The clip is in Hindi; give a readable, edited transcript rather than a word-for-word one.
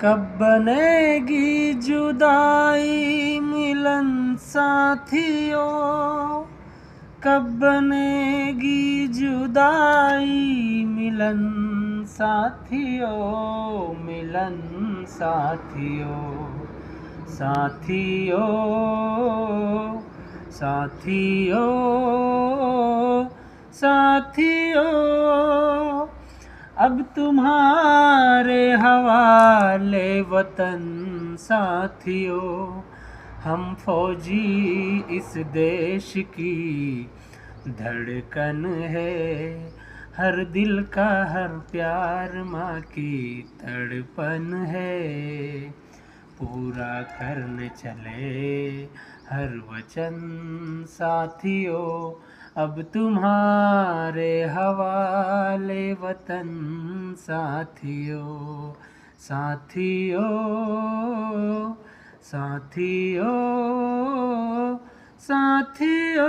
कब बनेगी जुदाई मिलन साथियों, कब बनेगी जुदाई मिलन साथियों, मिलन साथियों, साथियों, साथियों, साथियों। अब तुम्हारे हवाले वतन साथियों, हम फौजी इस देश की धड़कन है, हर दिल का हर प्यार माँ की तड़पन है, पूरा करने चले हर वचन साथियों, अब तुम्हारे हवाले वतन साथियों, साथियों, साथियों, साथियों।